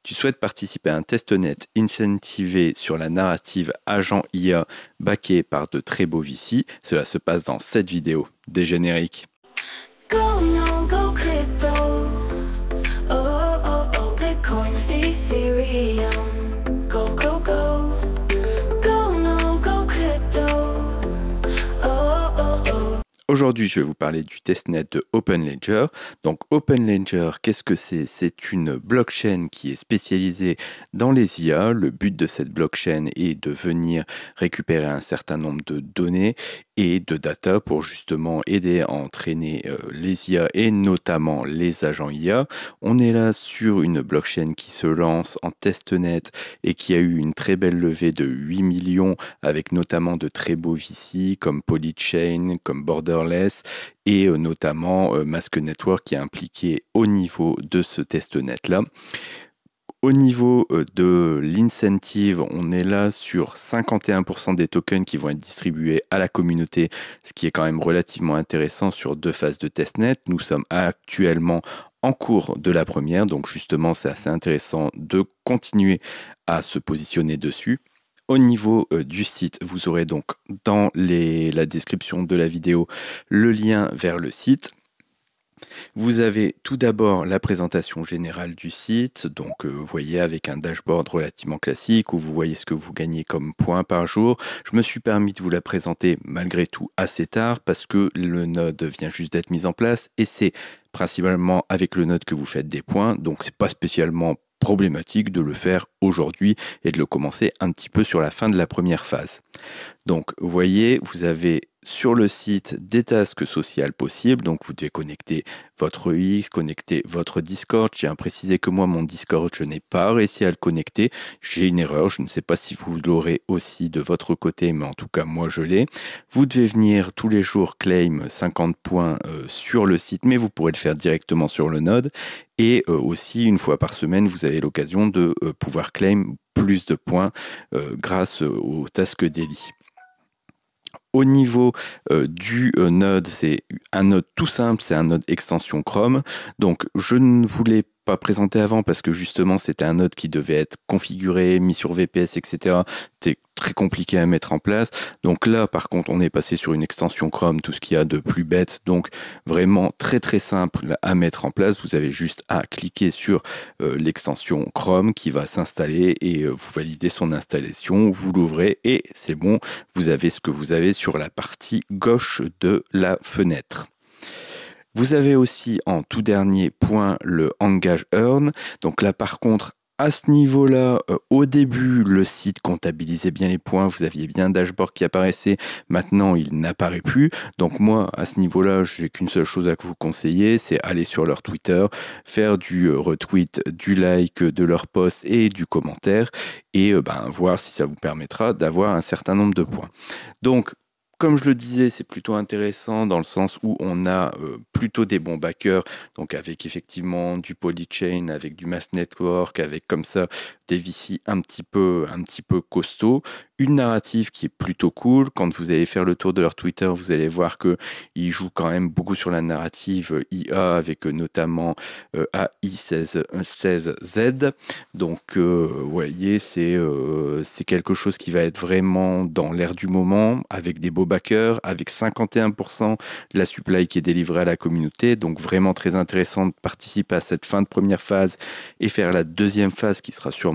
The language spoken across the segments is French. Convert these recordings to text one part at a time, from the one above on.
Tu souhaites participer à un testnet incentivé sur la narrative Agent IA backé par de très beaux VC. Cela se passe dans cette vidéo. Des génériques. Go, no, go crypto. Oh, oh, oh, Bitcoin, Ethereum. Go, go, go. Go, no, go crypto. Oh, oh, oh. Aujourd'hui, je vais vous parler du testnet de OpenLedger. Donc OpenLedger, qu'est-ce que c'est? C'est une blockchain qui est spécialisée dans les IA. Le but de cette blockchain est de venir récupérer un certain nombre de données et de data pour justement aider à entraîner les IA et notamment les agents IA. On est là sur une blockchain qui se lance en testnet et qui a eu une très belle levée de 8 millions avec notamment de très beaux VC comme Polychain, comme Borderless et notamment Mask Network qui est impliqué au niveau de ce testnet-là. Au niveau de l'incentive, on est là sur 51% des tokens qui vont être distribués à la communauté, ce qui est quand même relativement intéressant sur 2 phases de testnet. Nous sommes actuellement en cours de la première, donc justement c'est assez intéressant de continuer à se positionner dessus. Au niveau du site, vous aurez donc dans la description de la vidéo le lien vers le site. Vous avez tout d'abord la présentation générale du site, donc vous voyez avec un dashboard relativement classique où vous voyez ce que vous gagnez comme points par jour. Je me suis permis de vous la présenter malgré tout assez tard parce que le node vient juste d'être mis en place et c'est principalement avec le node que vous faites des points, donc c'est pas spécialement problématique de le faire aujourd'hui et de le commencer un petit peu sur la fin de la première phase. Donc vous voyez, vous avez sur le site des tasks sociales possibles, donc vous devez connecter votre UX, connecter votre Discord. Je tiens à préciser que moi, mon Discord, je n'ai pas réussi à le connecter. J'ai une erreur, je ne sais pas si vous l'aurez aussi de votre côté, mais en tout cas, moi, je l'ai. Vous devez venir tous les jours claim 50 points sur le site, mais vous pourrez le faire directement sur le node. Et aussi, une fois par semaine, vous avez l'occasion de pouvoir claim plus de points grâce au task daily. Au niveau du node, c'est un node tout simple, c'est un node extension Chrome. Donc je ne voulais pas présenter avant parce que justement c'était un node qui devait être configuré, mis sur VPS, etc. C'était très compliqué à mettre en place. Donc là par contre on est passé sur une extension Chrome, tout ce qu'il y a de plus bête. Donc vraiment très très simple à mettre en place. Vous avez juste à cliquer sur l'extension Chrome qui va s'installer et vous validez son installation, vous l'ouvrez et c'est bon, vous avez ce que vous avez sur la partie gauche de la fenêtre. Vous avez aussi en tout dernier point le Engage Earn. Donc là par contre, à ce niveau-là, au début, le site comptabilisait bien les points, vous aviez bien un dashboard qui apparaissait, maintenant il n'apparaît plus. Donc moi, à ce niveau-là, je n'ai qu'une seule chose à vous conseiller, c'est aller sur leur Twitter, faire du retweet, du like de leur post et du commentaire, et voir si ça vous permettra d'avoir un certain nombre de points. Donc, comme je le disais, c'est plutôt intéressant dans le sens où on a plutôt des bons backers, donc avec effectivement du Polychain, avec du Mask Network, avec comme ça des VC un petit peu costauds, une narrative qui est plutôt cool. Quand vous allez faire le tour de leur Twitter, vous allez voir qu'ils jouent quand même beaucoup sur la narrative IA avec notamment AI16Z. Donc vous voyez, c'est quelque chose qui va être vraiment dans l'air du moment, avec des beaux backers, avec 51% de la supply qui est délivrée à la communauté. Donc vraiment très intéressant de participer à cette fin de première phase et faire la deuxième phase qui sera sûrement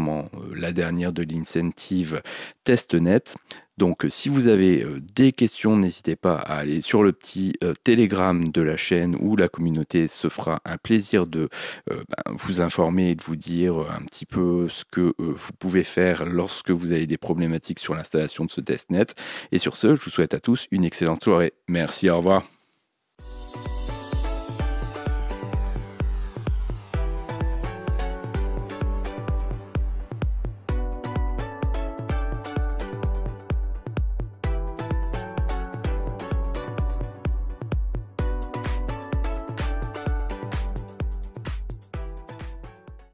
la dernière de l'incentive testnet. Donc si vous avez des questions, n'hésitez pas à aller sur le petit Telegram de la chaîne où la communauté se fera un plaisir de vous informer et de vous dire un petit peu ce que vous pouvez faire lorsque vous avez des problématiques sur l'installation de ce testnet. Et sur ce, je vous souhaite à tous une excellente soirée. Merci, au revoir.